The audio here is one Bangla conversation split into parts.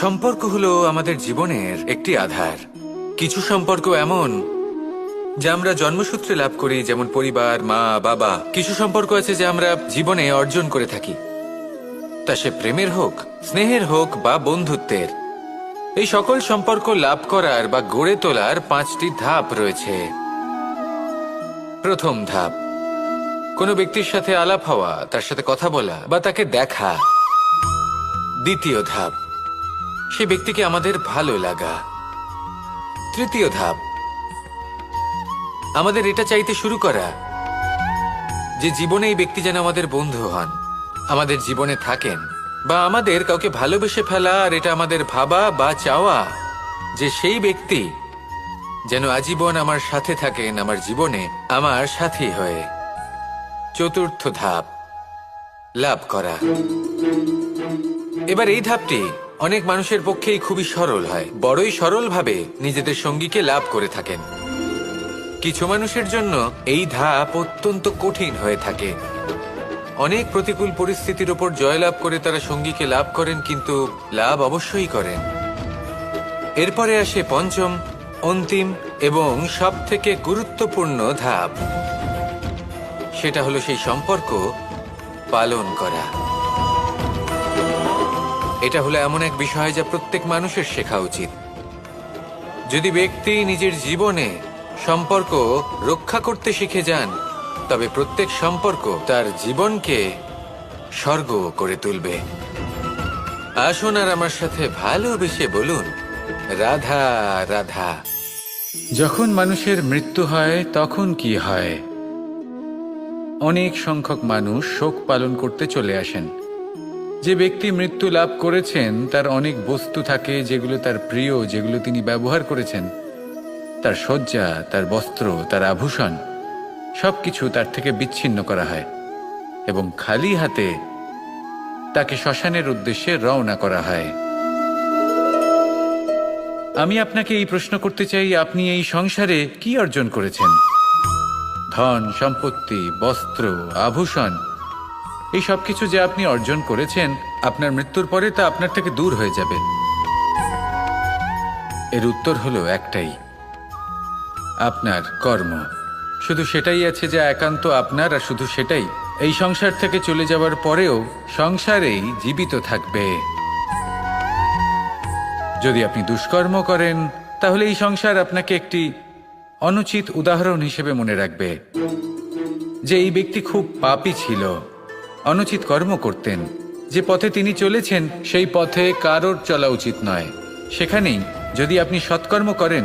সম্পর্ক হলো আমাদের জীবনের একটি আধার। কিছু সম্পর্ক এমন যা আমরা জন্মসূত্রে লাভ করি, যেমন পরিবার, মা, বাবা। কিছু সম্পর্ক আছে যা আমরা জীবনে অর্জন করে থাকি, তা সে প্রেমের হোক, স্নেহের হোক বা বন্ধুত্বের। এই সকল সম্পর্ক লাভ করার বা গড়ে তোলার 5টি ধাপ রয়েছে। প্রথম ধাপ, কোনো ব্যক্তির সাথে আলাপ হওয়া, তার সাথে কথা বলা বা তাকে দেখা। দ্বিতীয় ধাপ, সে ব্যক্তিকে আমাদের ভালো লাগা। তৃতীয় ধাপ, আমাদের এটা চাইতে শুরু করা যে জীবনে এই ব্যক্তি যেন আমাদের বন্ধু হন, আমাদের জীবনে থাকেন, বা আমাদের কাউকে ভালোবেসে ফেলা। আর এটা আমাদের ভাবা বা চাওয়া যে সেই ব্যক্তি যেন আজীবন আমার সাথে থাকেন, আমার জীবনে আমার সাথী হয়ে। চতুর্থ ধাপ, লাভ করা। এবার এই ধাপটি অনেক মানুষের পক্ষেই খুবই সরল হয়, বড়ই সরলভাবে নিজেদের সঙ্গীকে লাভ করে থাকেন। কিছু মানুষের জন্য এই ধাপ অত্যন্ত কঠিন হয়ে থাকে। অনেক প্রতিকূল পরিস্থিতির উপর জয়লাভ করে তারা সঙ্গীকে লাভ করেন, কিন্তু লাভ অবশ্যই করেন। এরপরে আসে পঞ্চম, অন্তিম এবং সবথেকে গুরুত্বপূর্ণ ধাপ। সেটা হলো সেই সম্পর্ক পালন করা। এটা হলো এমন এক বিষয় যা প্রত্যেক মানুষের শেখা উচিত। যদি ব্যক্তি নিজের জীবনে সম্পর্ক রক্ষা করতে শিখে যান, তবে প্রত্যেক সম্পর্ক তার জীবনকে স্বর্গ করে তুলবে। আসুন আর আমার সাথে ভালোবেসে বলুন, রাধা রাধা। যখন মানুষের মৃত্যু হয় তখন কি হয়? অনেক সংখ্যক মানুষ শোক পালন করতে চলে আসেন। যে ব্যক্তি মৃত্যু লাভ করেছেন তার অনেক বস্তু থাকে যেগুলো তার প্রিয়, যেগুলো তিনি ব্যবহার করেছেন। তার শয্যা, তার বস্ত্র, তার আভূষণ সবকিছু তার থেকে বিচ্ছিন্ন করা হয় এবং খালি হাতে তাকে শ্মশানের উদ্দেশ্যে রওনা করা হয়। আমি আপনাকে এই প্রশ্ন করতে চাই, আপনি এই সংসারে কি অর্জন করেছেন? ধন, সম্পত্তি, বস্ত্র, আভূষণ, এই সব কিছু যে আপনি অর্জন করেছেন, আপনার মৃত্যুর পরে তা আপনার থেকে দূর হয়ে যাবে। এর উত্তর হলো একটাই, আপনার কর্ম। শুধু সেটাই আছে যা একান্ত আপনার, আর শুধু সেটাই এই সংসার থেকে চলে যাওয়ার পরেও সংসারেই জীবিত থাকবে। যদি আপনি দুষ্কর্ম করেন, তাহলে এই সংসার আপনাকে একটি অনুচিত উদাহরণ হিসেবে মনে রাখবে যে এই ব্যক্তি খুব পাপী ছিল, অনুচিত কর্ম করতেন। যে পথে তিনি চলেছেন সেই পথে কারোর চলা উচিত নয়। সেখানেই যদি আপনি সৎকর্ম করেন,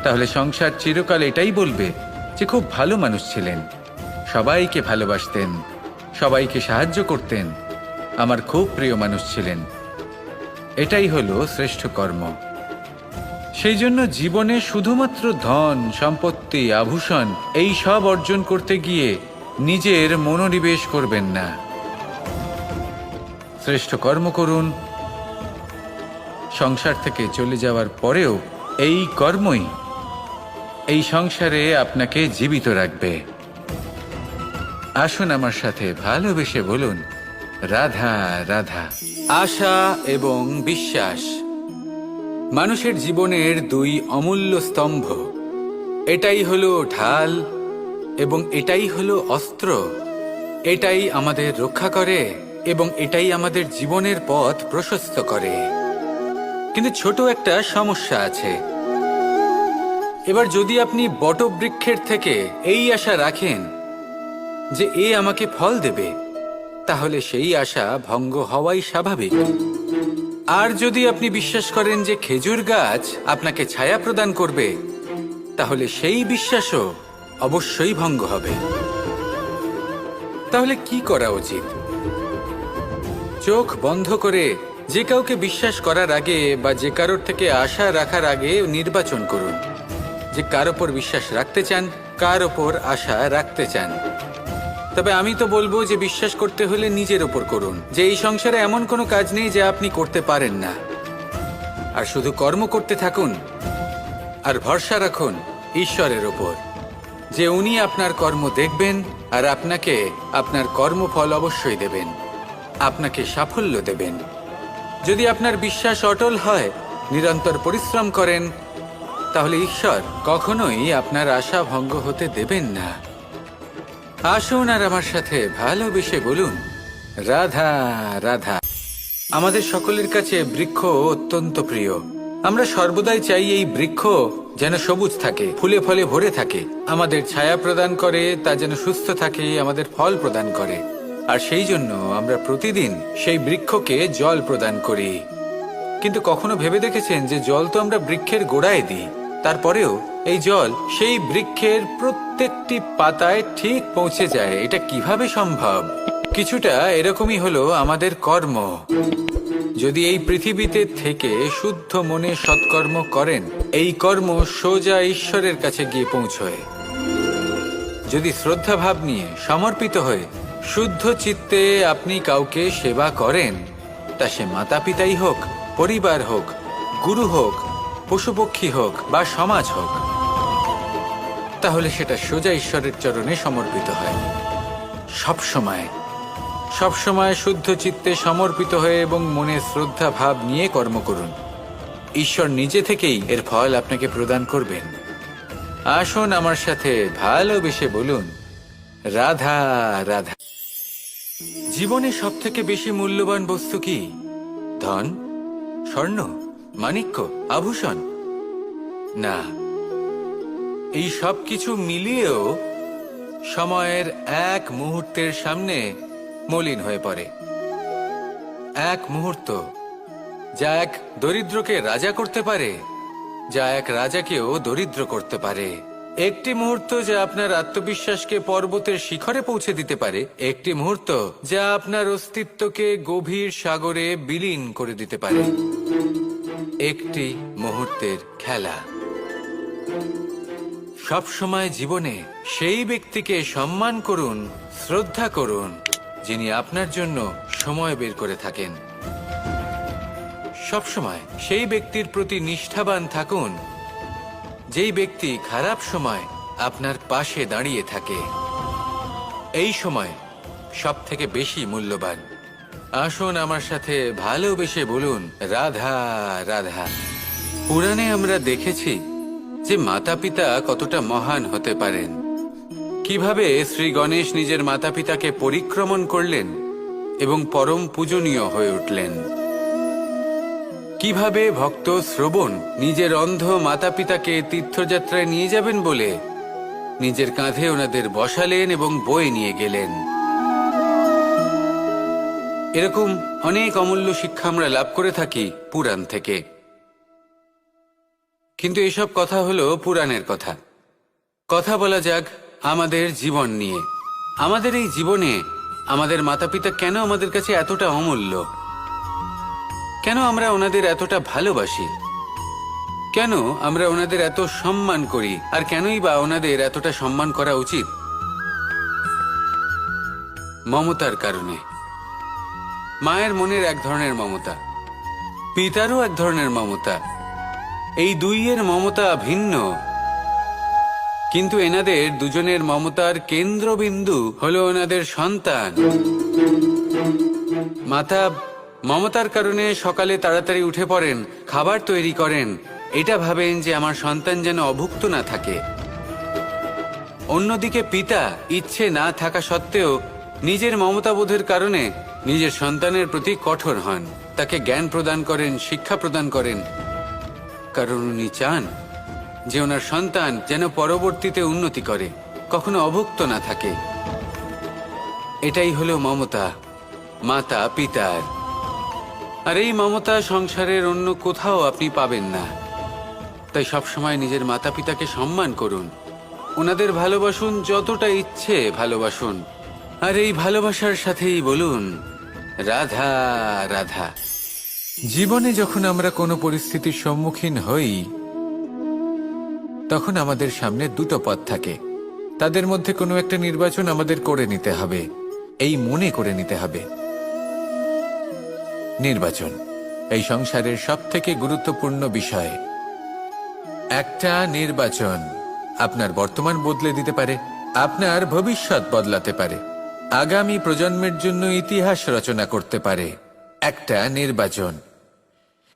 তাহলে সংসার চিরকাল এটাই বলবে যে খুব ভালো মানুষ ছিলেন, সবাইকে ভালোবাসতেন, সবাইকে সাহায্য করতেন, আমার খুব প্রিয় মানুষ ছিলেন। এটাই হলো শ্রেষ্ঠ কর্ম। সেই জন্য জীবনে শুধুমাত্র ধন, সম্পত্তি, আভূষণ এই সব অর্জন করতে গিয়ে নিজের মনোনিবেশ করবেন না। শ্রেষ্ঠ কর্ম করুন। সংসার থেকে চলে যাওয়ার পরেও এই কর্মই এই সংসারে আপনাকে জীবিত রাখবে। আসুন আমার সাথে ভালোবেসে বলুন, রাধা রাধা। আশা এবং বিশ্বাস মানুষের জীবনের 2 অমূল্য স্তম্ভ। এটাই হলো ঢাল এবং এটাই হলো অস্ত্র। এটাই আমাদের রক্ষা করে এবং এটাই আমাদের জীবনের পথ প্রশস্ত করে। কিন্তু ছোট একটা সমস্যা আছে। এবার যদি আপনি বটবৃক্ষের থেকে এই আশা রাখেন যে এ আমাকে ফল দেবে, তাহলে সেই আশা ভঙ্গ হওয়াই স্বাভাবিক। আর যদি আপনি বিশ্বাস করেন যে খেজুর গাছ আপনাকে ছায়া প্রদান করবে, তাহলে সেই বিশ্বাসও অবশ্যই ভঙ্গ হবে। তাহলে কি করা উচিত? চোখ বন্ধ করে যে কাউকে বিশ্বাস করার আগে বা যে কারোর থেকে আশা রাখার আগে নির্বাচন করুন যে কার ওপর বিশ্বাস রাখতে চান, কার ওপর আশা রাখতে চান। তবে আমি তো বলবো যে বিশ্বাস করতে হলে নিজের ওপর করুন, যে এই সংসারে এমন কোনো কাজ নেই যা আপনি করতে পারেন না। আর শুধু কর্ম করতে থাকুন আর ভরসা রাখুন ঈশ্বরের ওপর যে উনি আপনার কর্ম দেখবেন আর আপনাকে আপনার কর্মফল অবশ্যই দেবেন, আপনাকে সাফল্য দেবেন। যদি আপনার বিশ্বাস অটল হয়, নিরন্তর পরিশ্রম করেন, তাহলে ঈশ্বর কখনোই আপনার আশা ভঙ্গ হতে দেবেন না। আসুন আর আমার সাথে ভালোবেসে বলুন, রাধা রাধা। আমাদের সকলের কাছে বৃক্ষ অত্যন্ত প্রিয়। আমরা সর্বদাই চাই এই বৃক্ষ যেন সবুজ থাকে, ফুলে ফলে ভরে থাকে, আমাদের ছায়া প্রদান করে, তা যেন সুস্থ থাকে, আমাদের ফল প্রদান করে। আর সেই জন্য আমরা প্রতিদিন সেই বৃক্ষকে জল প্রদান করি। কিন্তু কখনো ভেবে দেখেছেন যে জল তো আমরা বৃক্ষের গোড়ায় দিই, তারপরেও এই জল সেই বৃক্ষের প্রত্যেকটি পাতায় ঠিক পৌঁছে যায়? এটা কিভাবে সম্ভব? কিছুটা এরকমই হলো আমাদের কর্ম। যদি এই পৃথিবীতে থেকে শুদ্ধ মনে সৎকর্ম করেন, এই কর্ম সোজা ঈশ্বরের কাছে গিয়ে পৌঁছয়। যদি শ্রদ্ধা ভাব নিয়ে সমর্পিত হয়ে শুদ্ধ চিত্তে আপনি কাউকে সেবা করেন, তা সে মাতা পিতাই হোক, পরিবার হোক, গুরু হোক, পশুপক্ষী হোক বা সমাজ হোক, তাহলে সেটা সোজা ঈশ্বরের চরণে সমর্পিত হয়। সবসময় শুদ্ধ চিত্তে সমর্পিত হয়ে এবং মনে শ্রদ্ধা ভাব নিয়ে কর্ম করুন। ঈশ্বর নিজে থেকেই এর ফল আপনাকে প্রদান করবেন। আসুন আমার সাথে ভালোবেসে বলুন, রাধা রাধা। জীবনে সব থেকে বেশি মূল্যবান বস্তু কি? ধন, স্বর্ণ, মাণিক্য, আভূষণ? না, এই সব কিছু মিলিয়েও সময়ের এক মুহূর্তের সামনে মলিন হয়ে পড়ে। এক মুহূর্ত যা এক দরিদ্রকে রাজা করতে পারে, যা এক রাজাকেও দরিদ্র করতে পারে। একটি মুহূর্ত যা আপনার আত্মবিশ্বাসকে পর্বতের শিখরে পৌঁছে দিতে পারে, একটি মুহূর্ত যা আপনার অস্তিত্বকে গভীর সাগরে বিলীন করে দিতে পারে। একটি মুহূর্তের খেলা। সব সময় জীবনে সেই ব্যক্তিকে সম্মান করুন, শ্রদ্ধা করুন, যিনি আপনার জন্য সময় বের করে থাকেন। সবসময় সেই ব্যক্তির প্রতি নিষ্ঠাবান থাকুন, যেই ব্যক্তি খারাপ সময় আপনার পাশে দাঁড়িয়ে থাকে। এই সময় সব থেকে বেশি মূল্যবান। আসুন আমার সাথে ভালোবেসে বলুন, রাধা রাধা। পুরাণে আমরা দেখেছি যে মাতা পিতা কতটা মহান হতে পারেন। কিভাবে শ্রী গণেশ নিজের মাতা পিতাকে পরিক্রমণ করলেন এবং পরম পূজনীয় হয়ে উঠলেন। কিভাবে ভক্ত শ্রবণ নিজের অন্ধ মাতা পিতাকে তীর্থযাত্রায় নিয়ে যাবেন বলে নিজের কাঁধে ওনাদের বসালেন এবং বয়ে নিয়ে গেলেন। এরকম অনেক অমূল্য শিক্ষা আমরা লাভ করে থাকি পুরাণ থেকে। কিন্তু এসব কথা হলো পুরাণের কথা। কথা বলা যাক আমাদের জীবন নিয়ে। আমাদের এই জীবনে আমাদের মাতা পিতা কেন আমাদের কাছে এতটা অমূল্য? কেন আমরা ওনাদের এতটা ভালোবাসি? কেন আমরা ওনাদের এত সম্মান করি? আর কেনই বা ওনাদের এতটা সম্মান করা উচিত? মমতার কারণে। মায়ের মনের এক ধরনের মমতা, পিতারও এক ধরনের মমতা। এই দুইয়ের মমতা ভিন্ন, কিন্তু এনাদের দুজনের মমতার কেন্দ্রবিন্দু হলো ওনাদের সন্তান। মাতা মমতার কারণে সকালে তাড়াতাড়ি উঠে পড়েন, খাবার তৈরি করেন, এটা ভাবেন যে আমার সন্তান যেন অভুক্ত না থাকে। অন্যদিকে পিতা ইচ্ছে না থাকা সত্ত্বেও নিজের মমতাবোধের কারণে নিজের সন্তানের প্রতি কঠোর হন, তাকে জ্ঞান প্রদান করেন, শিক্ষা প্রদান করেন, কারণ উনি চান যে ওনার সন্তান যেন পরবর্তীতে উন্নতি করে, কখনো অভুক্ত না থাকে। এটাই হলো মমতা মাতা পিতার। আর এই মমতা সংসারের অন্য কোথাও আপনি পাবেন না। তাই সবসময় নিজের মাতা পিতাকে সম্মান করুন, ওনাদের ভালোবাসুন, যতটা ইচ্ছে ভালোবাসুন। আর এই ভালোবাসার সাথেই বলুন, রাধা রাধা। জীবনে যখন আমরা কোনো পরিস্থিতির সম্মুখীন হই, তখন আমাদের সামনে দুটো পথ থাকে। তাদের মধ্যে কোনো একটা নির্বাচন আমাদের করে নিতে হবে, এই মনে করে নিতে হবে। নির্বাচন এই সংসারের সবথেকে গুরুত্বপূর্ণ বিষয়। একটা নির্বাচন আপনার বর্তমান বদলে দিতে পারে, আপনার ভবিষ্যৎ বদলাতে পারে, আগামী প্রজন্মের জন্য ইতিহাস রচনা করতে পারে। একটা নির্বাচন।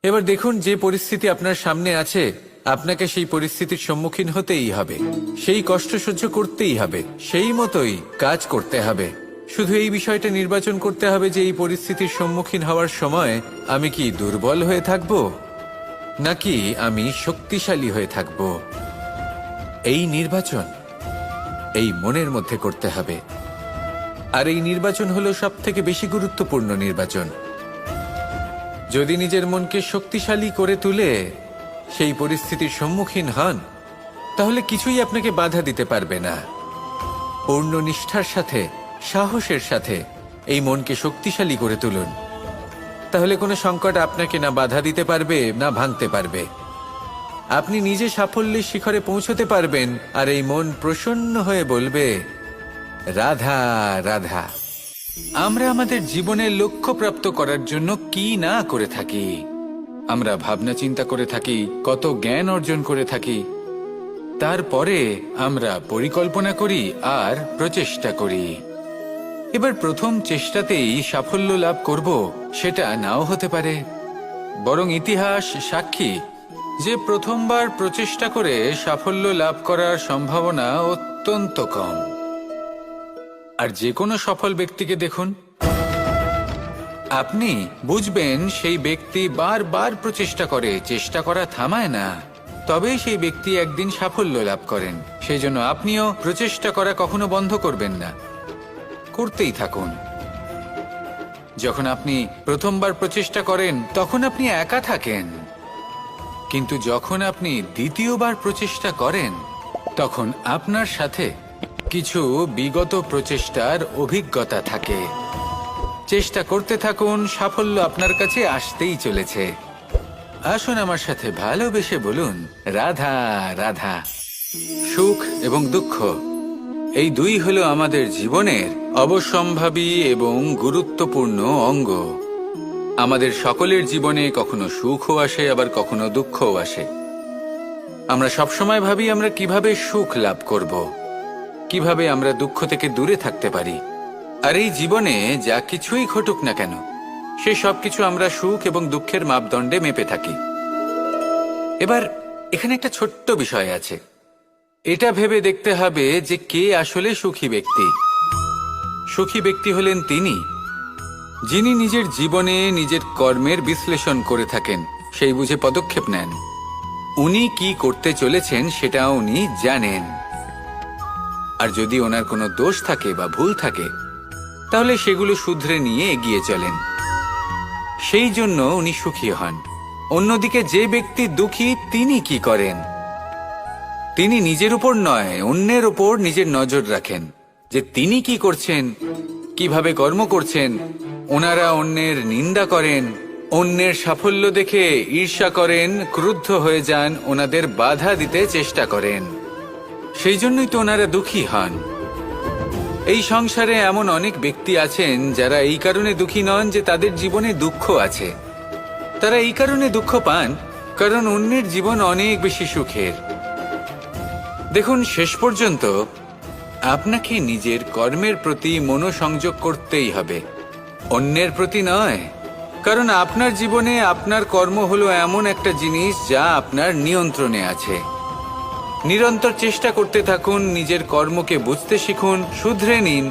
এবার দেখুন, যে পরিস্থিতি আপনার সামনে আছে, আপনাকে সেই পরিস্থিতির সম্মুখীন হতেই হবে, সেই কষ্ট সহ্য করতেই হবে, সেই মতোই কাজ করতে হবে। শুধু এই বিষয়টা নির্বাচন করতে হবে যে এই পরিস্থিতির সম্মুখীন হওয়ার সময় আমি কি দুর্বল হয়ে থাকব নাকি আমি শক্তিশালী হয়ে থাকব। এই নির্বাচন এই মনের মধ্যে করতে হবে। আর এই নির্বাচন হলো সবথেকে বেশি গুরুত্বপূর্ণ নির্বাচন। যদি নিজের মনকে শক্তিশালী করে তুলে সেই পরিস্থিতির সম্মুখীন হন, তাহলে কিছুই আপনাকে বাধা দিতে পারবে না। পূর্ণ নিষ্ঠার সাথে, সাহসের সাথে এই মনকে শক্তিশালী করে তুলুন, তাহলে কোনো সংকট আপনাকে না বাধা দিতে পারবে না ভাঙতে পারবে। আপনি নিজে সাফল্যের শিখরে পৌঁছতে পারবেন, আর এই মন প্রসন্ন হয়ে বলবে, রাধা রাধা। আমরা আমাদের জীবনের লক্ষ্য প্রাপ্ত করার জন্য কি না করে থাকি। আমরা ভাবনা চিন্তা করে থাকি, কত জ্ঞান অর্জন করে থাকি, তারপরে আমরা পরিকল্পনা করি আর প্রচেষ্টা করি। এবার প্রথম চেষ্টাতেই সাফল্য লাভ করব সেটা নাও হতে পারে, বরং ইতিহাস সাক্ষী যে প্রথমবার প্রচেষ্টা করে সাফল্য লাভ করার সম্ভাবনা অত্যন্ত কম। আর যে কোনো সফল ব্যক্তিকে দেখুন, আপনি বুঝবেন সেই ব্যক্তি বারবার প্রচেষ্টা করে, চেষ্টা করা থামায় না, তবে সেই ব্যক্তি একদিন সাফল্য লাভ করেন। সেই জন্য আপনিও প্রচেষ্টা করা কখনো বন্ধ করবেন না, করতেই থাকুন। যখন আপনি প্রথমবার প্রচেষ্টা করেন তখন আপনি একা থাকেন, কিন্তু যখন আপনি দ্বিতীয়বার প্রচেষ্টা করেন তখন আপনার সাথে কিছু বিগত প্রচেষ্টার অভিজ্ঞতা থাকে। চেষ্টা করতে থাকুন, সাফল্য আপনার কাছে আসতেই চলেছে। আসুন আমার সাথে ভালোবেসে বলুন, রাধা রাধা। সুখ এবং দুঃখ এই দুই হলো আমাদের জীবনের অবশ্যম্ভাবী এবং গুরুত্বপূর্ণ অঙ্গ। আমাদের সকলের জীবনে কখনো সুখও আসে, আবার কখনো দুঃখও আসে। আমরা সবসময় ভাবি আমরা কিভাবে সুখ লাভ করব, কিভাবে আমরা দুঃখ থেকে দূরে থাকতে পারি। আর এই জীবনে যা কিছুই ঘটুক না কেন, সে সবকিছু আমরা সুখ এবং দুঃখের মাপদণ্ডে মেপে থাকি। এবার এখানে একটা ছোট্ট বিষয় আছে, এটা ভেবে দেখতে হবে যে কে আসলে সুখী ব্যক্তি। সুখী ব্যক্তি হলেন তিনি যিনি নিজের জীবনে নিজের কর্মের বিশ্লেষণ করে থাকেন, সেই বুঝে পদক্ষেপ নেন। উনি কি করতে চলেছেন সেটা উনি জানেন, আর যদি ওনার কোনো দোষ থাকে বা ভুল থাকে তাহলে সেগুলো শুধরে নিয়ে এগিয়ে চলেন। সেই জন্য উনি সুখী হন। অন্যদিকে যে ব্যক্তি দুঃখী, তিনি কি করেন? তিনি নিজের উপর নয়, অন্যের উপর নিজের নজর রাখেন যে তিনি কি করছেন, কিভাবে কর্ম করছেন। ওনারা অন্যের নিন্দা করেন, অন্যের সাফল্য দেখে ঈর্ষা করেন, ক্রুদ্ধ হয়ে যান, ওনাদের বাধা দিতে চেষ্টা করেন। সেই জন্যই তো ওনারা দুঃখী হন। এই সংসারে এমন অনেক ব্যক্তি আছেন যারা এই কারণে দুঃখী নন যে তাদের জীবনে দুঃখ আছে। তারা এই কারণে দুঃখ পান কারণ অন্যের জীবন অনেক বেশি সুখের। দেখুন, শেষ পর্যন্ত আপনাকে নিজের কর্মের প্রতি মনোসংযোগ করতেই হবে, অন্যের প্রতি নয়। কারণ আপনার জীবনে আপনার কর্ম হলো এমন একটা জিনিস যা আপনার নিয়ন্ত্রণে আছে। নিরন্তর চেষ্টা করতে থাকুন, নিজের কর্মকে বুঝতে শিখুন, শুধরে নিন,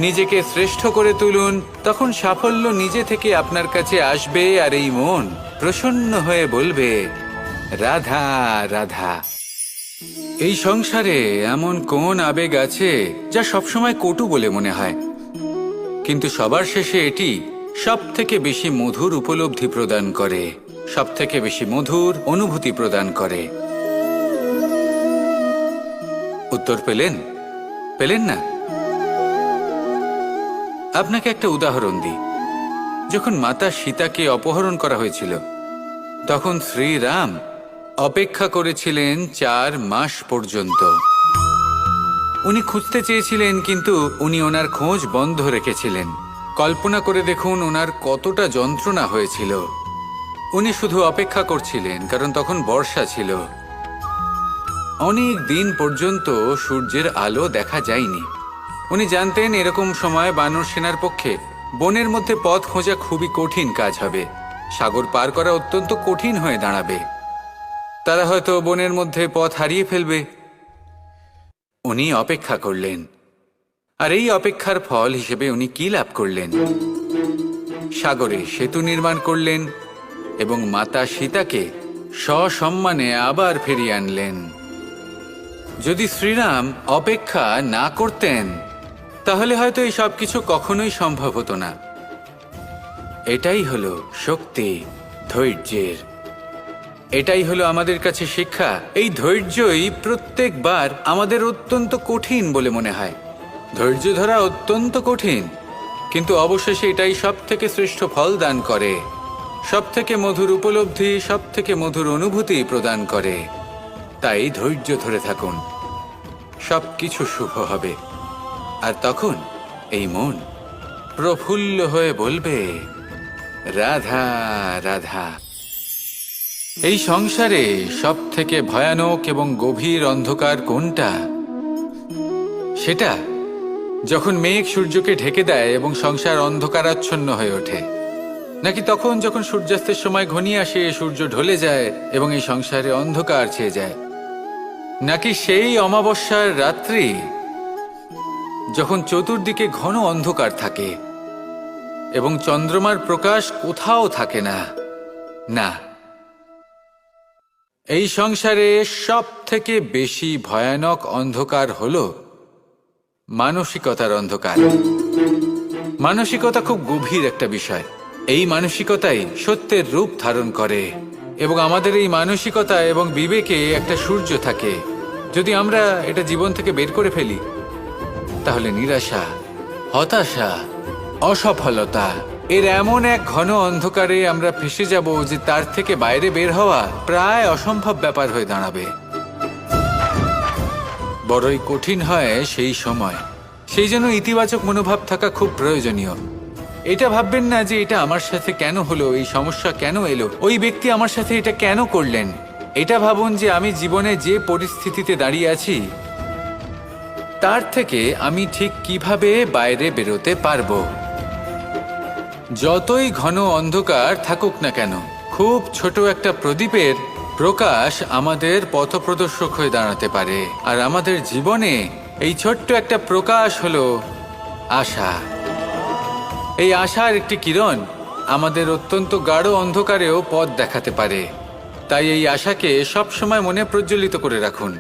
নিজেকে শ্রেষ্ঠ করে তুলুন। তখন সাফল্য নিজে থেকে আপনার কাছে আসবে, আর এই মন প্রসন্ন হয়ে বলবে, রাধা রাধা। এই সংসারে এমন কোন আবেগ আছে যা সবসময় কটু বলে মনে হয়, কিন্তু সবার শেষে এটি সব থেকে বেশি মধুর উপলব্ধি প্রদান করে, সব থেকে বেশি মধুর অনুভূতি প্রদান করে। উত্তর পেলেন? পেলেন না? আপনাকে একটা উদাহরণ দিই। যখন মাতা সীতাকে অপহরণ করা হয়েছিল তখন শ্রীরাম অপেক্ষা করেছিলেন 4 মাস পর্যন্ত। উনি খুঁজতে চেয়েছিলেন, কিন্তু উনি ওনার খোঁজ বন্ধ রেখেছিলেন। কল্পনা করে দেখুন ওনার কতটা যন্ত্রণা হয়েছিল। উনি শুধু অপেক্ষা করছিলেন, কারণ তখন বর্ষা ছিল। অনেক দিন পর্যন্ত সূর্যের আলো দেখা যায়নি। উনি জানতেন এরকম সময় বানর সেনার পক্ষে বনের মধ্যে পথ খোঁজা খুবই কঠিন কাজ হবে। সাগর পার করা অত্যন্ত কঠিন হয়ে দাঁড়াবে। তারা হয়তো বনের মধ্যে পথ হারিয়ে ফেলবে। উনি অপেক্ষা করলেন, আর এই অপেক্ষার ফল হিসেবে উনি কি লাভ করলেন? সাগরে সেতু নির্মাণ করলেন এবং মাতা সীতাকে সসম্মানে আবার ফিরিয়ে আনলেন। যদি শ্রীরাম অপেক্ষা না করতেন তাহলে হয়তো এই সব কিছু কখনোই সম্ভব হতো না। এটাই হলো শক্তি ধৈর্যের। এটাই হলো আমাদের কাছে শিক্ষা। এই ধৈর্যই প্রত্যেকবার আমাদের অত্যন্ত কঠিন বলে মনে হয়। ধৈর্য ধরা অত্যন্ত কঠিন, কিন্তু অবশেষে এটাই সব থেকে শ্রেষ্ঠ ফল দান করে, সব থেকে মধুর উপলব্ধি, সব থেকে মধুর অনুভূতি প্রদান করে। তাই ধৈর্য ধরে থাকুন, সব কিছু শুভ হবে। আর তখন এই মন প্রফুল্ল হয়ে বলবে, রাধা রাধা। এই সংসারে সব থেকে ভয়ানক এবং গভীর অন্ধকার কোনটা? সেটা যখন মেঘ সূর্যকে ঢেকে দেয় এবং সংসার অন্ধকারাচ্ছন্ন হয়ে ওঠে, নাকি তখন যখন সূর্যাস্তের সময় ঘনিয়ে আসে, সূর্য ঢলে যায় এবং এই সংসারে অন্ধকার ছেয়ে যায়, নাকি সেই অমাবস্যার রাত্রি যখন চতুর্দিকে ঘন অন্ধকার থাকে এবং চন্দ্রমার প্রকাশ কোথাও থাকে না? না, এই সংসারে সব থেকে বেশি ভয়ানক অন্ধকার হলো মানসিকতার অন্ধকার। মানসিকতা খুব গভীর একটা বিষয়। এই মানসিকতাই সত্যের রূপ ধারণ করে এবং আমাদের এই মানসিকতা এবং বিবেকে একটা সূর্য থাকে। যদি আমরা এটা জীবন থেকে বের করে ফেলি তাহলে নিরাশা, হতাশা, অসফলতা এর এমন এক ঘন অন্ধকারে আমরা ফেসে যাব যে তার থেকে বাইরে বের হওয়া প্রায় অসম্ভব ব্যাপার হয়ে দাঁড়াবে। বড়ই কঠিন হয় সেই সময়। সেই জন্য ইতিবাচক মনোভাব থাকা খুব প্রয়োজনীয়। এটা ভাববেন না যে এটা আমার সাথে কেন হলো, এই সমস্যা কেন এলো, ওই ব্যক্তি আমার সাথে এটা কেন করলেন। এটা ভাবুন যে আমি জীবনে যে পরিস্থিতিতে দাঁড়িয়ে আছি তার থেকে আমি ঠিক কিভাবে বাইরে বেরোতে পারবো। যতই ঘন অন্ধকার থাকুক না কেন, খুব ছোট একটা প্রদীপের প্রকাশ আমাদের পথপ্রদর্শক হয়ে দাঁড়াতে পারে। আর আমাদের জীবনে এই ছোট্ট একটা প্রকাশ হলো আশা। এই আশার একটি কিরণ আমাদের অত্যন্ত গাঢ় অন্ধকারেও পথ দেখাতে পারে। তাই এই আশাকে সবসময় মনে প্রজ্বলিত করে রাখুন।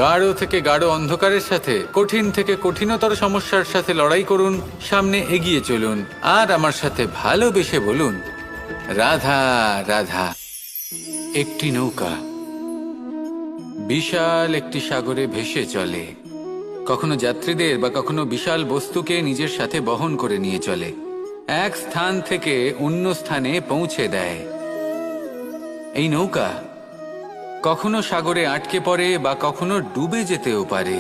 গাঢ় থেকে গাঢ় অন্ধকারের সাথে, কঠিন থেকে কঠিনতর সমস্যার সাথে লড়াই করুন, সামনে এগিয়ে চলুন, আর আমার সাথে ভালোবেসে বলুন, রাধা রাধা। একটি নৌকা বিশাল একটি সাগরে ভেসে চলে। কখনো যাত্রীদের বা কখনো বিশাল বস্তুকে নিজের সাথে বহন করে নিয়ে চলে, এক স্থান থেকে অন্য স্থানে পৌঁছে দেয়। এই নৌকা কখনো সাগরে আটকে পড়ে বা কখনো ডুবে যেতেও পারে,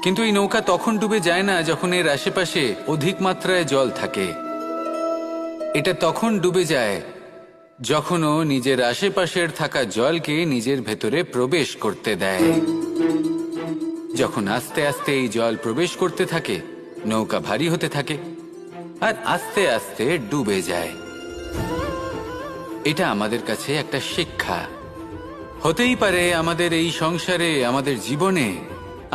কিন্তু এই নৌকা তখন ডুবে যায় না যখন এর আশেপাশে অধিক মাত্রায় জল থাকে। এটা তখন ডুবে যায় যখন ও নিজের আশেপাশের থাকা জলকে নিজের ভেতরে প্রবেশ করতে দেয়। যখন আস্তে আস্তে এই জল প্রবেশ করতে থাকে, নৌকা ভারী হতে থাকে আর আস্তে আস্তে ডুবে যায়। এটা আমাদের কাছে একটা শিক্ষা। হতেই পারে আমাদের এই সংসারে, আমাদের জীবনে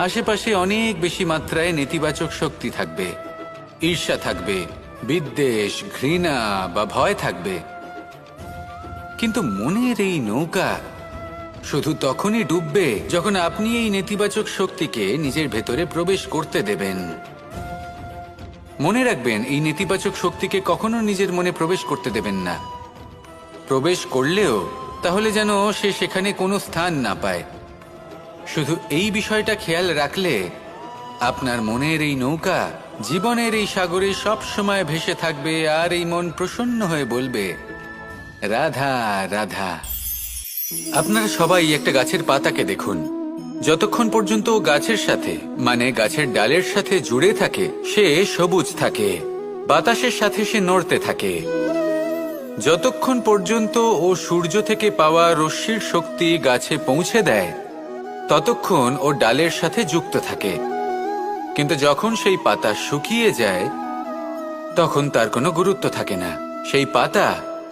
আশেপাশে অনেক বেশি মাত্রায় নেতিবাচক শক্তি থাকবে, ঈর্ষা থাকবে, বিদ্বেষ, ঘৃণা বা ভয় থাকবে, কিন্তু মনের এই নৌকা শুধু তখনই ডুববে যখন আপনি এই নেতিবাচক শক্তিকে নিজের ভেতরে প্রবেশ করতে দেবেন। মনে রাখবেন, এই নেতিবাচক শক্তিকে কখনো নিজের মনে প্রবেশ করতে দেবেন না। প্রবেশ করলেও তাহলে যেন সে সেখানে কোনো স্থান না পায়। শুধু এই বিষয়টা খেয়াল রাখলে আপনার মনের এই নৌকা জীবনের এই সাগরে সব সময় ভেসে থাকবে, আর এই মন প্রসন্ন হয়ে বলবে, রাধা রাধা। আপনারা সবাই একটা গাছের পাতাকে দেখুন। যতক্ষণ পর্যন্ত গাছের সাথে, মানে গাছের ডালের সাথে জুড়ে থাকে, সে সবুজ থাকে, বাতাসের সাথে সে নড়তে থাকে। যতক্ষণ পর্যন্ত ও সূর্য থেকে পাওয়া রশ্মির শক্তি গাছে পৌঁছে দেয়, ততক্ষণ ও ডালের সাথে যুক্ত থাকে। কিন্তু যখন সেই পাতা শুকিয়ে যায় তখন তার কোনো গুরুত্ব থাকে না। সেই পাতা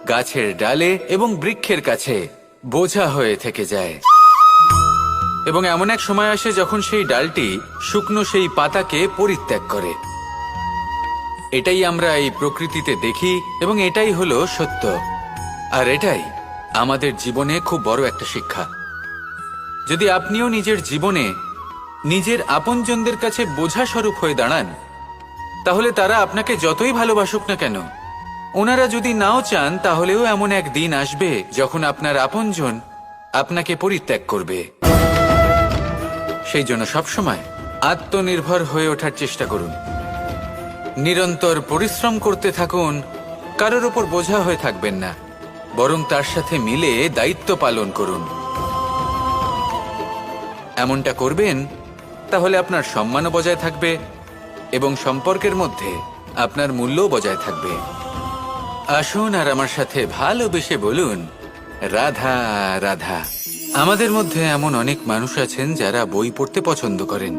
গাছের ডালে এবং বৃক্ষের কাছে বোঝা হয়ে থেকে যায়। এবং এমন এক সময় আসে যখন সেই ডালটি শুকনো সেই পাতাকে পরিত্যাগ করে। এটাই আমরা এই প্রকৃতিতে দেখি এবং এটাই হলো সত্য। আর এটাই আমাদের জীবনে খুব বড় একটা শিক্ষা। যদি আপনিও নিজের জীবনে নিজের আপনজনদের কাছে বোঝা স্বরূপ হয়ে দাঁড়ান, তাহলে তারা আপনাকে যতই ভালোবাসুক না কেন, ওনারা যদি নাও চান, তাহলেও এমন এক দিন আসবে যখন আপনার আপনজন আপনাকে পরিত্যাগ করবে। সেই জন্য সবসময় আত্মনির্ভর হয়ে ওঠার চেষ্টা করুন। নিরন্তর পরিশ্রম করতে থাকুন, কারোর ওপর বোঝা হয়ে থাকবেন না, বরং তার সাথে মিলে দায়িত্ব পালন করুন। এমনটা করবেন, তাহলে আপনার সম্মানও বজায় থাকবে এবং সম্পর্কের মধ্যে আপনার মূল্যও বজায় থাকবে। আসুন আর আমার সাথে ভালোবেসে বলুন, রাধা রাধা। আমাদের মধ্যে এমন অনেক মানুষ আছেন যারা বই পড়তে পছন্দ করেন।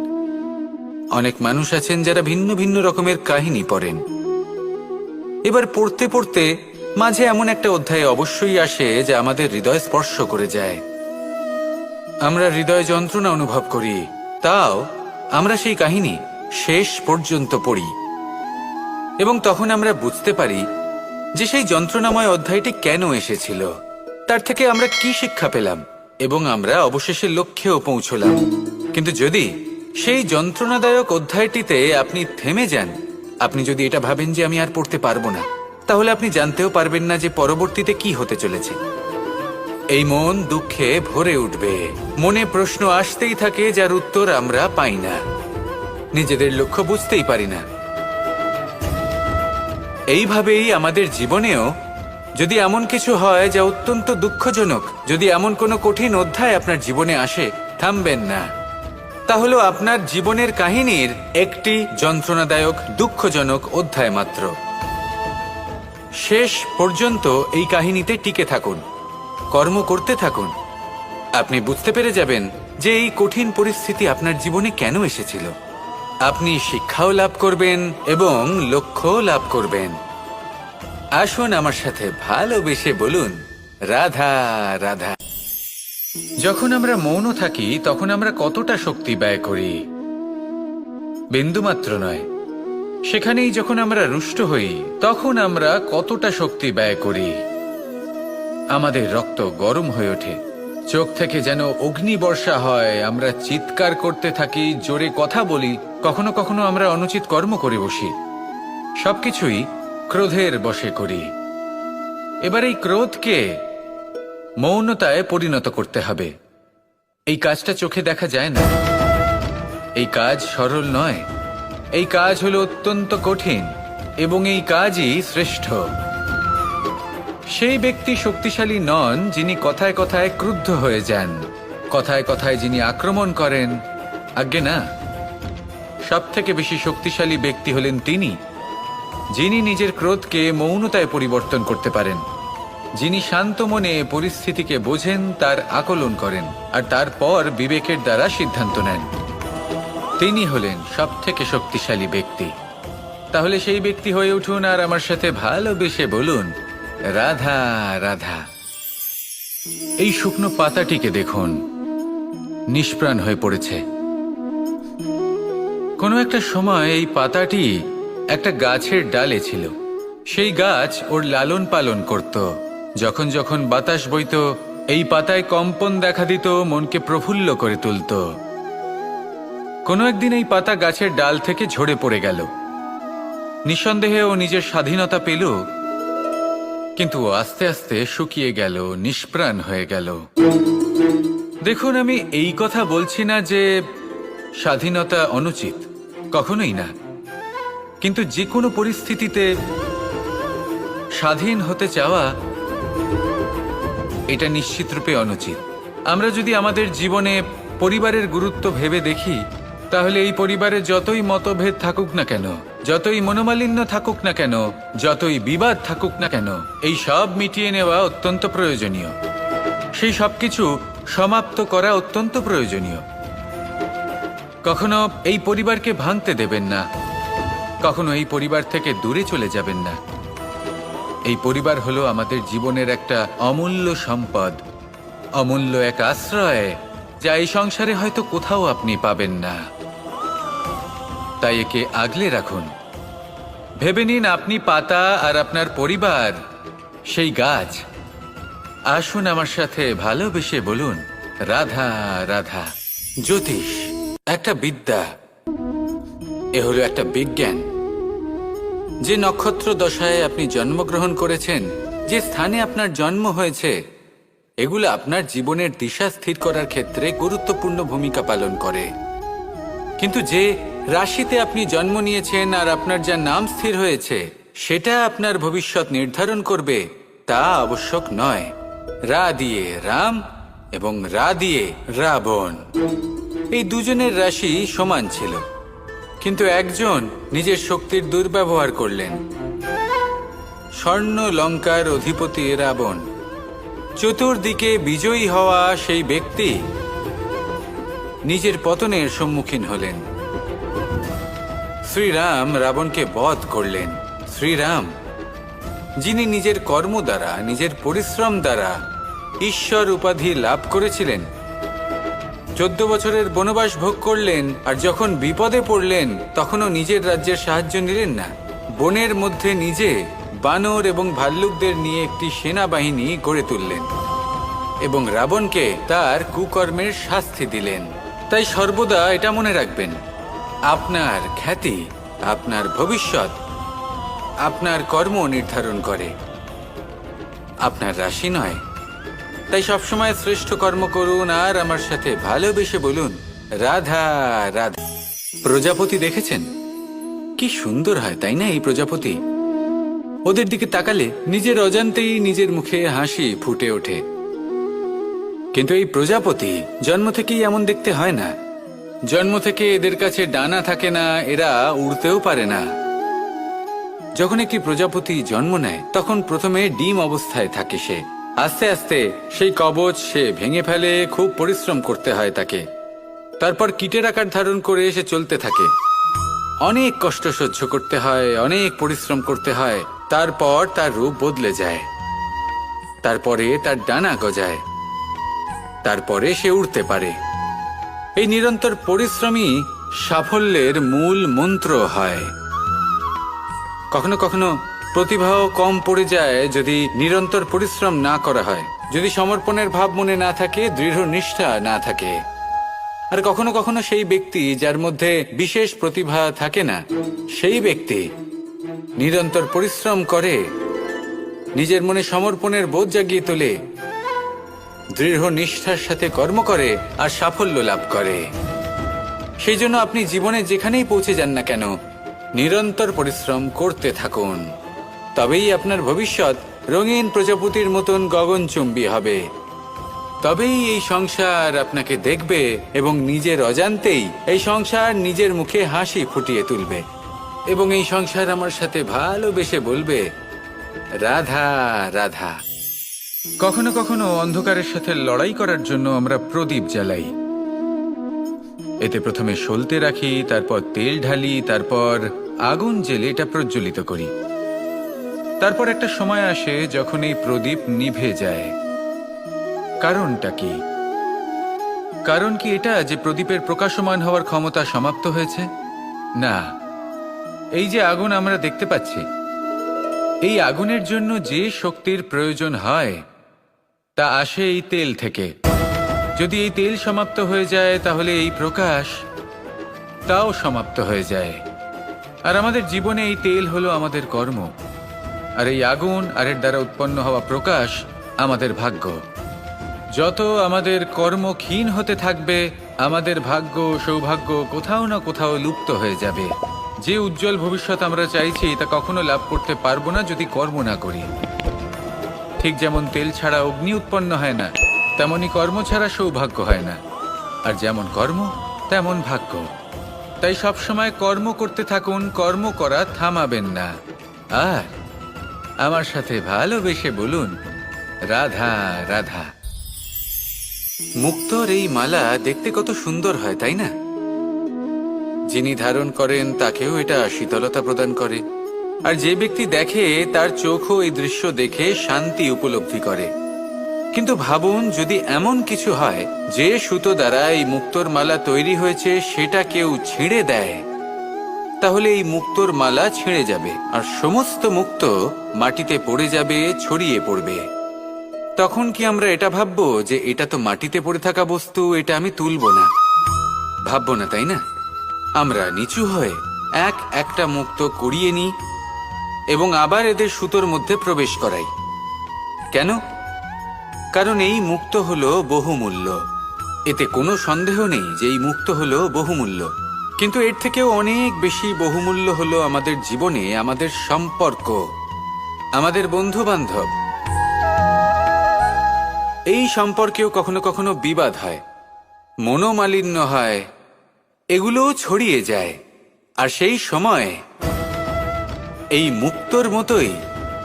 অনেক মানুষ আছেন যারা ভিন্ন ভিন্ন রকমের কাহিনী পড়েন। এবার পড়তে পড়তে মাঝে এমন একটা অধ্যায় অবশ্যই আসে যা আমাদের হৃদয় স্পর্শ করে যায়। আমরা হৃদয় যন্ত্রণা অনুভব করি, তাও আমরা সেই কাহিনী শেষ পর্যন্ত পড়ি এবং তখন আমরা বুঝতে পারি যে সেই যন্ত্রণাময় অধ্যায়টি কেন এসেছিল, তার থেকে আমরা কি শিক্ষা পেলাম এবং আমরা অবশেষে লক্ষ্যেও পৌঁছলাম। কিন্তু যদি সেই যন্ত্রণাদায়ক অধ্যায়টিতে আপনি থেমে যান, আপনি যদি এটা ভাবেন যে আমি আর পড়তে পারবো না, তাহলে আপনি জানতেও পারবেন না যে পরবর্তীতে কি হতে চলেছে। এই মন দুঃখে ভরে উঠবে, মনে প্রশ্ন আসতেই থাকে যার উত্তর আমরা পাই না, নিজেদের লক্ষ্য বুঝতেই পারি না। এইভাবেই আমাদের জীবনেও যদি এমন কিছু হয় যা অত্যন্ত দুঃখজনক, যদি এমন কোনো কঠিন অধ্যায় আপনার জীবনে আসে, থামবেন না। তাহলে আপনার জীবনের কাহিনীর একটি যন্ত্রণাদায়ক দুঃখজনক অধ্যায় মাত্র। শেষ পর্যন্ত এই কাহিনীতে টিকে থাকুন, কর্ম করতে থাকুন। আপনি বুঝতে পেরে যাবেন যে এই কঠিন পরিস্থিতি আপনার জীবনে কেন এসেছিল। আপনি শিক্ষাও লাভ করবেন এবং লক্ষ্যও লাভ করবেন। আসুন আমার সাথে ভালোবেসে বলুন, রাধা রাধা। যখন আমরা মৌন থাকি তখন আমরা কতটা শক্তি ব্যয় করি, বিন্দুমাত্র নয়। সেখানেই যখন আমরা রুষ্ট হই তখন আমরা কতটা শক্তি ব্যয় করি। আমাদের রক্ত গরম হয়ে ওঠে, চোখ থেকে যেন অগ্নিবর্ষা হয়, আমরা চিৎকার করতে থাকি, জোরে কথা বলি, কখনো কখনো আমরা অনুচিত কর্ম করে বসি। সবকিছুই ক্রোধের বশে করি। এবার এই ক্রোধকে মৌনতায় পরিণত করতে হবে। এই কাজটা চোখে দেখা যায় না, এই কাজ সরল নয়, এই কাজ হলো অত্যন্ত কঠিন এবং এই কাজই শ্রেষ্ঠ। সেই ব্যক্তি শক্তিশালী নন যিনি কথায় কথায় ক্রুদ্ধ হয়ে যান, কথায় কথায় যিনি আক্রমণ করেন। আজ্ঞে না, সব থেকে বেশি শক্তিশালী ব্যক্তি হলেন তিনি যিনি নিজের ক্রোধকে মৌনতায় পরিবর্তন করতে পারেন, যিনি শান্ত মনে পরিস্থিতিকে বোঝেন, তার আকলন করেন আর তারপর বিবেকের দ্বারা সিদ্ধান্ত নেন। তিনি হলেন সব থেকে শক্তিশালী ব্যক্তি। তাহলে সেই ব্যক্তি হয়ে উঠুন আর আমার সাথে ভালোবেসে বলুন, রাধা রাধা। এই শুকনো পাতাটিকে দেখুন, নিষ্প্রাণ হয়ে পড়েছে। কোনো একটা সময় এই পাতাটি একটা গাছের ডালে ছিল। সেই গাছ ওর লালন পালন করত। যখন যখন বাতাস বইত, এই পাতায় কম্পন দেখা দিত, মনকে প্রফুল্ল করে তুলত। কোনো একদিন এই পাতা গাছের ডাল থেকে ঝরে পড়ে গেল। নিঃসন্দেহে ও নিজের স্বাধীনতা পেল, কিন্তু আস্তে আস্তে শুকিয়ে গেল, নিষ্প্রাণ হয়ে গেল। দেখুন, আমি এই কথা বলছি না যে স্বাধীনতা অনুচিত, কখনোই না। কিন্তু যে কোনো পরিস্থিতিতে স্বাধীন হতে চাওয়া এটা নিশ্চিতরূপে অনুচিত। আমরা যদি আমাদের জীবনে পরিবারের গুরুত্ব ভেবে দেখি, তাহলে এই পরিবারে যতই মতভেদ থাকুক না কেন, যতই মনোমালিন্য থাকুক না কেন, যতই বিবাদ থাকুক না কেন, এই সব মিটিয়ে নেওয়া অত্যন্ত প্রয়োজনীয়। সেই সবকিছু সমাপ্ত করা অত্যন্ত প্রয়োজনীয়। কখনো এই পরিবারকে ভাঙতে দেবেন না, কখনো এই পরিবার থেকে দূরে চলে যাবেন না। এই পরিবার হলো আমাদের জীবনের একটা অমূল্য সম্পদ, অমূল্য এক আশ্রয়, যা এই সংসারে হয়তো কোথাও আপনি পাবেন না। তাই একে আগলে রাখুন। ভেবে নিন আপনি পাতা আর আপনার পরিবার সেই গাছ। আসুন আমার সাথে ভালোবেসে বলুন, রাধা রাধা। জ্যোতিষ একটা বিদ্যা, এ হলো একটা বিজ্ঞান। যে নক্ষত্র দশায় আপনি জন্মগ্রহণ করেছেন, যে স্থানে আপনার জন্ম হয়েছে, এগুলো আপনার জীবনের দিশা স্থির করার ক্ষেত্রে গুরুত্বপূর্ণ ভূমিকা পালন করে। কিন্তু যে রাশিতে আপনি জন্ম নিয়েছেন আর আপনার যা নাম স্থির হয়েছে, সেটা আপনার ভবিষ্যৎ নির্ধারণ করবে তা আবশ্যক নয়। রা দিয়ে রাম এবং রা দিয়ে রাবণ, এই দুজনের রাশি সমান ছিল, কিন্তু একজন নিজের শক্তির দুর্ব্যবহার করলেন। স্বর্ণ লঙ্কার অধিপতি রাবণ, চতুর্দিকে বিজয়ী হওয়া সেই ব্যক্তি নিজের পতনের সম্মুখীন হলেন। শ্রীরাম রাবণকে বধ করলেন। শ্রীরাম, যিনি নিজের কর্ম দ্বারা, নিজের পরিশ্রম দ্বারা ঈশ্বর উপাধি লাভ করেছিলেন, 14 বছরের বনবাস ভোগ করলেন, আর যখন বিপদে পড়লেন তখনও নিজের রাজ্যের সাহায্য নিলেন না। বনের মধ্যে নিজে বানর এবং ভাল্লুকদের নিয়ে একটি সেনাবাহিনী গড়ে তুললেন এবং রাবণকে তার কুকর্মের শাস্তি দিলেন। তাই সর্বদা এটা মনে রাখবেন, আপনার খ্যাতি, আপনার ভবিষ্যৎ আপনার কর্ম নির্ধারণ করে, আপনার রাশি নয়। তাই সবসময় শ্রেষ্ঠ কর্ম করুন আর আমার সাথে ভালোবেসে বলুন, রাধা রাধা। প্রজাপতি দেখেছেন কি সুন্দর হয়, তাই না? এই প্রজাপতি, ওদের দিকে তাকালে নিজের অজান্তেই নিজের মুখে হাসি ফুটে ওঠে। কিন্তু এই প্রজাপতি জন্ম থেকেই এমন দেখতে হয় না। জন্ম থেকে এদের কাছে ডানা থাকে না, এরা উড়তেও পারে না। যখন একটি প্রজাপতি জন্ম নেয় তখন প্রথমে ডিম অবস্থায় থাকে সে। আস্তে আস্তে সেই কবচ সে ভেঙে ফেলে, খুব পরিশ্রম করতে হয় তাকে। তারপর কীটের আকার ধারণ করে সে চলতে থাকে, অনেক কষ্ট সহ্য করতে হয়, অনেক পরিশ্রম করতে হয়। তারপর তার রূপ বদলে যায়, তারপরে তার ডানা গজায়, তারপরে সে উড়তে পারে। এই নিরন্তর পরিশ্রমই সাফল্যের মূল মন্ত্র হয়। কখনো কখনো প্রতিভাও কম পড়ে যায় যদি নিরন্তর পরিশ্রম না করা হয়, যদি সমর্পণের ভাব মনে না থাকে, দৃঢ় নিষ্ঠা না থাকে। আর কখনো কখনো সেই ব্যক্তি যার মধ্যে বিশেষ প্রতিভা থাকে না, সেই ব্যক্তি নিরন্তর পরিশ্রম করে, নিজের মনে সমর্পণের বোধ জাগিয়ে তোলে, দৃঢ় নিষ্ঠার সাথে কর্ম করে আর সাফল্য লাভ করে। সেই জন্য আপনি জীবনে যেখানেই পৌঁছে যান না কেন, নিরন্তর পরিশ্রম করতে থাকুন। তবেই আপনার ভবিষ্যৎ রঙিন প্রজাপতির মতন গগনচুম্বী হবে। তবেই এই সংসার আপনাকে দেখবে এবং নিজের অজান্তেই এই সংসার নিজের মুখে হাসি ফুটিয়ে তুলবে এবং এই সংসার আমার সাথে ভালোবেসে বলবে, রাধা রাধা। কখনো কখনো অন্ধকারের সাথে লড়াই করার জন্য আমরা প্রদীপ জ্বালাই। এতে প্রথমে সলতে রাখি, তারপর তেল ঢালি, তারপর আগুন জেলে এটা প্রজ্বলিত করি। তারপর একটা সময় আসে যখন এই প্রদীপ নিভে যায়। কারণটা কি? কারণ কি এটা যে প্রদীপের প্রকাশমান হওয়ার ক্ষমতা সমাপ্ত হয়েছে? না, এই যে আগুন আমরা দেখতে পাচ্ছি, এই আগুনের জন্য যে শক্তির প্রয়োজন হয় তা আসে এই তেল থেকে। যদি এই তেল সমাপ্ত হয়ে যায় তাহলে এই প্রকাশ তাও সমাপ্ত হয়ে যায়। আর আমাদের জীবনে এই তেল হলো আমাদের কর্ম, আর এই আগুন আর এর দ্বারা উৎপন্ন হওয়া প্রকাশ আমাদের ভাগ্য। যত আমাদের কর্ম ক্ষীণ হতে থাকবে, আমাদের ভাগ্য সৌভাগ্য কোথাও না কোথাও লুপ্ত হয়ে যাবে। যে উজ্জ্বল ভবিষ্যৎ আমরা চাইছি তা কখনো লাভ করতে পারবো না যদি কর্ম না করি। ঠিক যেমন তেল ছাড়া অগ্নি উৎপন্ন হয় না, তেমনি কর্ম ছাড়া সৌভাগ্য হয় না। আর যেমন কর্ম তেমন ভাগ্য। তাই সবসময় কর্ম করতে থাকুন, কর্ম করা থামাবেন না। আর আমার সাথে ভালোবেসে বলুন, রাধা রাধা। মুক্তোর এই মালা দেখতে কত সুন্দর হয়, তাই না? যিনি ধারণ করেন তাকেও এটা শীতলতা প্রদান করে। আর যে ব্যক্তি দেখে তার চোখও এই দৃশ্য দেখে শান্তি উপলব্ধি করে। কিন্তু ভাবুন, যদি এমন কিছু হয় যে সুতো দ্বারা এই মুক্তোর মালা তৈরি হয়েছে সেটা কেউ ছিঁড়ে দেয়, তাহলে এই মুক্তোর মালা ছিঁড়ে যাবে আর সমস্ত মুক্তো মাটিতে পড়ে যাবে, ছড়িয়ে পড়বে। তখন কি আমরা এটা ভাববো যে এটা তো মাটিতে পড়ে থাকা বস্তু, এটা আমি তুলবো না? ভাববো না, তাই না? আমরা নিচু হয়ে একটা মুক্তো কুড়িয়ে নিই এবং আবার এদের সুতোর মধ্যে প্রবেশ করাই। কেন? কারণ এই মুক্তো হলো বহুমূল্য। এতে কোনো সন্দেহ নেই যে এই মুক্তো হলো বহুমূল্য। কিন্তু এর থেকেও অনেক বেশি বহুমূল্য হলো আমাদের জীবনে আমাদের সম্পর্ক, আমাদের বন্ধু বান্ধব। এই সম্পর্কেও কখনো কখনো বিবাদ হয়, মনোমালিন্য হয়, এগুলোও ছড়িয়ে যায়। আর সেই সময় এই মুক্তোর মতোই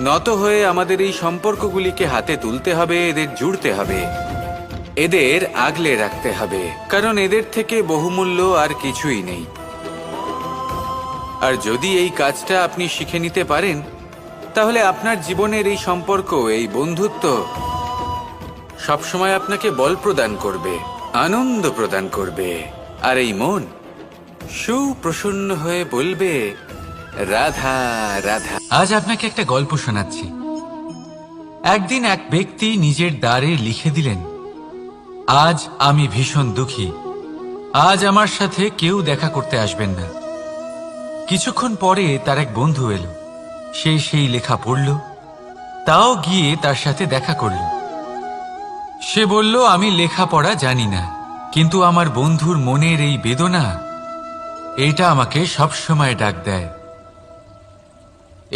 নত হয়ে আমাদের এই সম্পর্কগুলিকে হাতে তুলতে হবে, এদের জুড়তে হবে, এদের আগলে রাখতে হবে, কারণ এদের থেকে বহুমূল্য আর কিছুই নেই। আর যদি এই কাজটা আপনি শিখে নিতে পারেন, তাহলে আপনার জীবনের এই সম্পর্ক, এই বন্ধুত্ব সবসময় আপনাকে বল প্রদান করবে, আনন্দ প্রদান করবে। আর এই মন সুপ্রসন্ন হয়ে বলবে, রাধা রাধা। আজ আপনাকে একটা গল্প শোনাচ্ছি। একদিন এক ব্যক্তি নিজের দ্বারে লিখে দিলেন, আজ আমি ভীষণ দুঃখী, আজ আমার সাথে কেউ দেখা করতে আসবেন না। কিছুক্ষণ পরে তার এক বন্ধু এলো, সে সেই লেখা পড়ল, তাও গিয়ে তার সাথে দেখা করল। সে বলল, আমি লেখাপড়া জানি না, কিন্তু আমার বন্ধুর মনের এই বেদনা, এটা আমাকে সবসময় ডাক দেয়।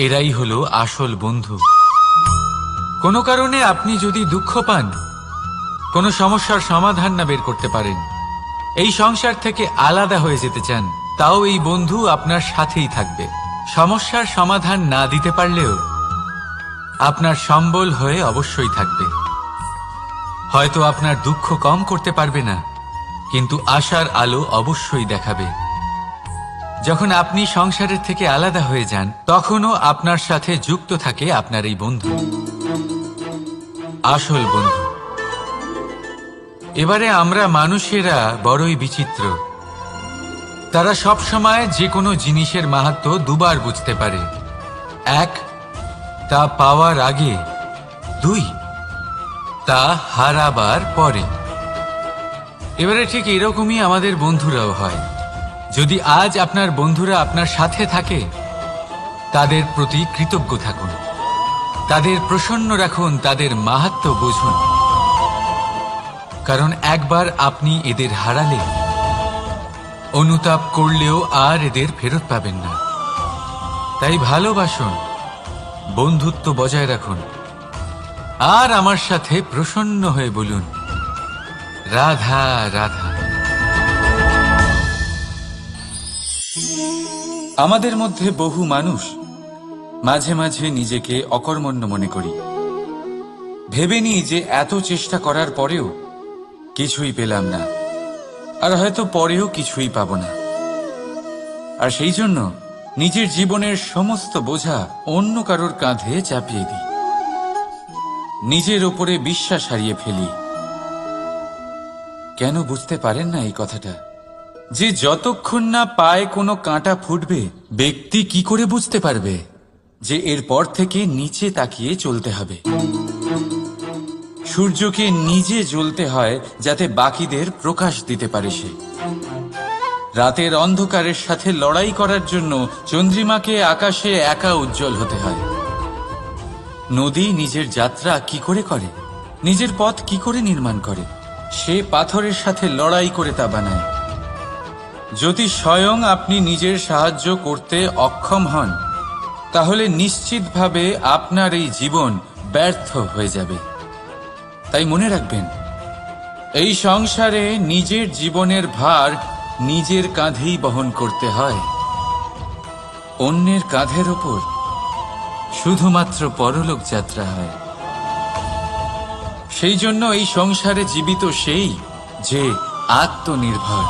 এরাই হলো আসল বন্ধু। কোনো কারণে আপনি যদি দুঃখ পান, কোনো সমস্যার সমাধান না বের করতে পারেন, এই সংসার থেকে আলাদা হয়ে যেতে চান, তাও এই বন্ধু আপনার সাথেই থাকবে। সমস্যার সমাধান না দিতে পারলেও আপনার সম্বল হয়ে অবশ্যই থাকবে। হয়তো আপনার দুঃখ কম করতে পারবে না, কিন্তু আশার আলো অবশ্যই দেখাবে। যখন আপনি সংসারের থেকে আলাদা হয়ে যান, তখনও আপনার সাথে যুক্ত থাকে আপনার এই বন্ধু, আসল বন্ধু। এবারে আমরা মানুষেরা বড়ই বিচিত্র। তারা সব সময় যে কোনো জিনিসের মাহাত্ম্য দুবার বুঝতে পারে। এক, তা পাওয়ার আগে। দুই, তা হারাবার পরে। এবারে ঠিক এরকমই আমাদের বন্ধুরাও হয়। যদি আজ আপনার বন্ধুরা আপনার সাথে থাকে, তাদের প্রতি কৃতজ্ঞ থাকুন, তাদের প্রসন্ন রাখুন, তাদের মাহাত্ম্য বুঝুন। কারণ একবার আপনি এদের হারালে অনুতাপ করলেও আর এদের ফেরত পাবেন না। তাই ভালোবাসুন, বন্ধুত্ব বজায় রাখুন, আর আমার সাথে প্রসন্ন হয়ে বলুন, রাধা রাধা। আমাদের মধ্যে বহু মানুষ মাঝে মাঝে নিজেকে অকর্মণ্য মনে করি, ভেবে নিই যে এত চেষ্টা করার পরেও কিছুই পেলাম না, আর হয়তো পরেও কিছুই পাব না। আর সেই জন্য নিজের জীবনের সমস্ত বোঝা অন্য কারোর কাঁধে চাপিয়ে দিই, নিজের ওপরে বিশ্বাস হারিয়ে ফেলি। কেন বুঝতে পারেন না এই কথাটা? যে যতক্ষণ না পায়ে কোনো কাঁটা ফুটবে, ব্যক্তি কি করে বুঝতে পারবে যে এরপর থেকে নিচে তাকিয়ে চলতে হবে? সূর্যকে নিজে জ্বলতে হয় যাতে বাকিদের প্রকাশ দিতে পারে সে। রাতের অন্ধকারের সাথে লড়াই করার জন্য চন্দ্রিমাকে আকাশে একা উজ্জ্বল হতে হয়। নদী নিজের যাত্রা কি করে করে, নিজের পথ কি করে নির্মাণ করে? সে পাথরের সাথে লড়াই করে তা বানায়। যদি স্বয়ং আপনি নিজের সাহায্য করতে অক্ষম হন, তাহলে নিশ্চিতভাবে আপনার এই জীবন ব্যর্থ হয়ে যাবে। তাই মনে রাখবেন, এই সংসারে নিজের জীবনের ভার নিজের কাঁধেই বহন করতে হয়। অন্যের কাঁধের ওপর শুধুমাত্র পরলোক যাত্রা হয়। সেই জন্য এই সংসারে জীবিত সেই যে আত্মনির্ভর।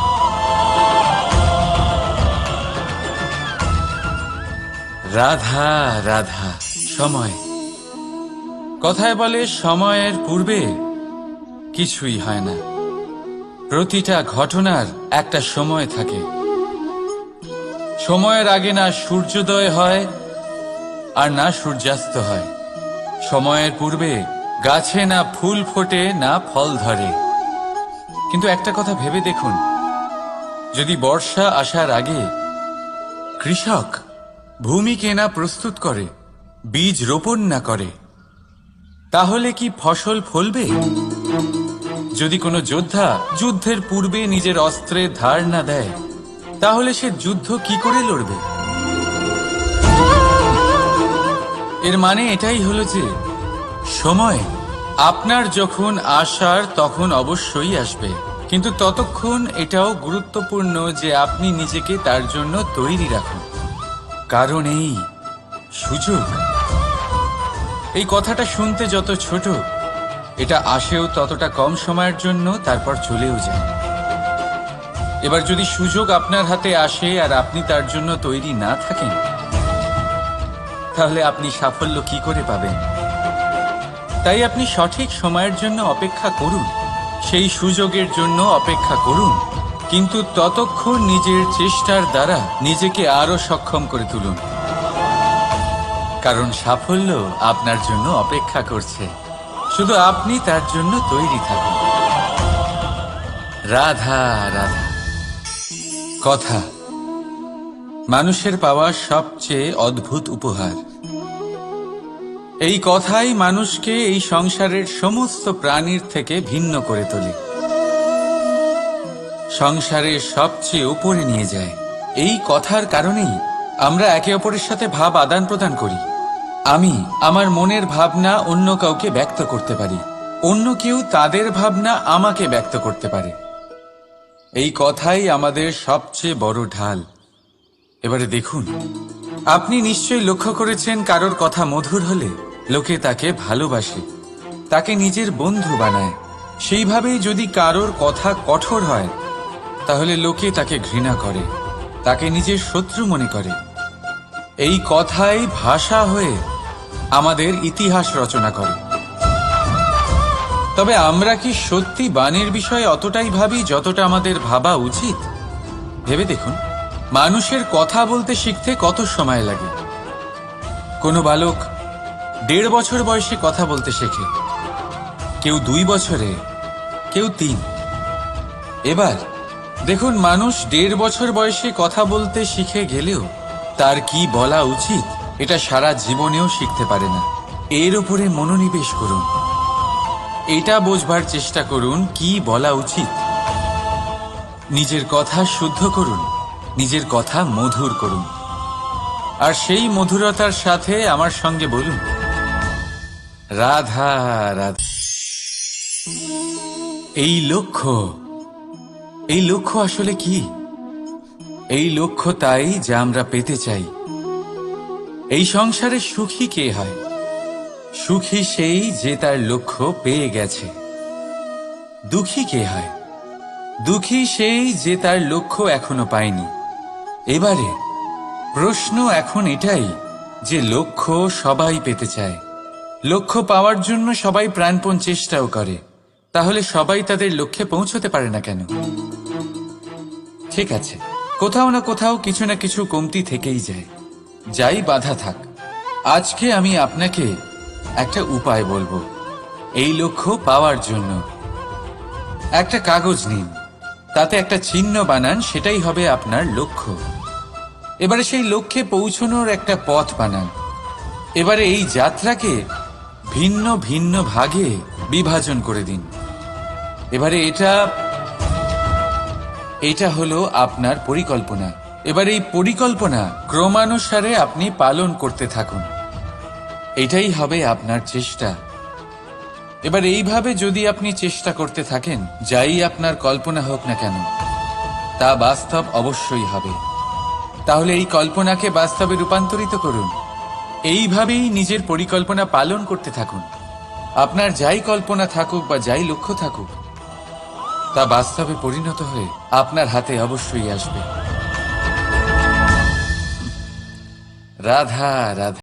রাধা রাধা। সময়, কথায় বলে সময়ের পূর্বে কিছুই হয় না। প্রতিটা ঘটনার একটা সময় থাকে। সময়ের আগে না সূর্যোদয় হয় আর না সূর্যাস্ত হয়। সময়ের পূর্বে গাছে না ফুল ফোটে না ফল ধরে। কিন্তু একটা কথা ভেবে দেখুন, যদি বর্ষা আসার আগে কৃষক ভূমিকে না প্রস্তুত করে, বীজ রোপণ না করে, তাহলে কি ফসল ফলবে? যদি কোনো যোদ্ধা যুদ্ধের পূর্বে নিজের অস্ত্রের ধার না দেয়, তাহলে সে যুদ্ধ কি করে লড়বে? এর মানে এটাই হলো যে সময় আপনার যখন আসার তখন অবশ্যই আসবে, কিন্তু ততক্ষণ এটাও গুরুত্বপূর্ণ যে আপনি নিজেকে তার জন্য তৈরি রাখুন। কারণ এই সুযোগ, এই কথাটা শুনতে যত ছোট, এটা আসেও ততটা কম সময়ের জন্য, তারপর চলেও যায়। এবার যদি সুযোগ আপনার হাতে আসে আর আপনি তার জন্য তৈরি না থাকেন, তাহলে আপনি সাফল্য কি করে পাবেন? তাই আপনি সঠিক সময়ের জন্য অপেক্ষা করুন, সেই সুযোগের জন্য অপেক্ষা করুন, কিন্তু ততক্ষণ নিজের চেষ্টার দ্বারা নিজেকে আরো সক্ষম করে তুলুন। কারণ সাফল্য আপনার জন্য অপেক্ষা করছে, শুধু আপনি তার জন্য তৈরি থাকুন। রাধা রাধা। কথা মানুষের পাওয়া সবচেয়ে অদ্ভুত উপহার। এই কথাই মানুষকে এই সংসারের সমস্ত প্রাণীর থেকে ভিন্ন করে তোলে, সংসারের সবচেয়ে উপরে নিয়ে যায়। এই কথার কারণেই আমরা একে অপরের সাথে ভাব আদান প্রদান করি। আমি আমার মনের ভাবনা অন্য কাউকে ব্যক্ত করতে পারি, অন্য কেউ তাদের ভাবনা আমাকে ব্যক্ত করতে পারে। এই কথাই আমাদের সবচেয়ে বড় ঢাল। এবারে দেখুন, আপনি নিশ্চয়ই লক্ষ্য করেছেন, কারোর কথা মধুর হলে লোকে তাকে ভালোবাসে, তাকে নিজের বন্ধু বানায়। সেইভাবেই যদি কারোর কথা কঠোর হয়, তাহলে লোকে তাকে ঘৃণা করে, তাকে নিজের শত্রু মনে করে। এই কথাই ভাষা হয়ে আমাদের ইতিহাস রচনা করে। তবে আমরা কি সত্যি বাণীর বিষয়ে অতটাই ভাবি যতটা আমাদের ভাবা উচিত? ভেবে দেখুন, মানুষের কথা বলতে শিখতে কত সময় লাগে। কোনো বালক 1.5 বছর বয়সে কথা বলতে শেখে, কেউ 2 বছরে, কেউ 3। এবার দেখুন, মানুষ 1.5 বছর বয়সে কথা বলতে শিখে গেলেও তার কি বলা উচিত এটা সারা জীবনেও শিখতে পারে না। এর উপরে মনোনিবেশ করুন, এটা বোঝবার চেষ্টা করুন কি বলা উচিত। নিজের কথা শুদ্ধ করুন, নিজের কথা মধুর করুন, আর সেই মধুরতার সাথে আমার সঙ্গে বলুন, রাধা রাধা। এই লক্ষ্য আসলে কি? এই লক্ষ্য তাই যা আমরা পেতে চাই। এই সংসারে সুখী কে হয়? সুখী সেই যে তার লক্ষ্য পেয়ে গেছে। দুঃখী কে হয়? দুঃখী সেই যে তার লক্ষ্য এখনো পায়নি। এবারে প্রশ্ন এখন এটাই যে লক্ষ্য সবাই পেতে চায়, লক্ষ্য পাওয়ার জন্য সবাই প্রাণপণ চেষ্টাও করে, তাহলে সবাই তাদের লক্ষ্যে পৌঁছতে পারে না কেন? ঠিক আছে, কোথাও না কোথাও কিছু না কিছু কমতি থেকেই যায়। যাই বাধা থাক, আজকে আমি আপনাকে একটা উপায় বলবো এই লক্ষ্য পাওয়ার জন্য। একটা কাগজ নিন, তাতে একটা চিহ্ন বানান, সেটাই হবে আপনার লক্ষ্য। এবারে সেই লক্ষ্যে পৌঁছানোর একটা পথ বানান। এবারে এই যাত্রাকে ভিন্ন ভিন্ন ভাগে বিভাজন করে দিন। এবারে এটা হলো আপনার পরিকল্পনা। এবার এই পরিকল্পনা ক্রমানুসারে আপনি পালন করতে থাকুন, এটাই হবে আপনার চেষ্টা। এবার এইভাবে যদি আপনি চেষ্টা করতে থাকেন, যাই আপনার কল্পনা হোক না কেন, তা বাস্তব অবশ্যই হবে। তাহলে এই কল্পনাকে বাস্তবে রূপান্তরিত করুন। এইভাবেই নিজের পরিকল্পনা পালন করতে থাকুন। আপনার যাই কল্পনা থাকুক বা যাই লক্ষ্য থাকুক, তা বাস্তবে পরিণত হয়ে আপনার হাতে অবশ্যই আসবে। রাধা রাধা।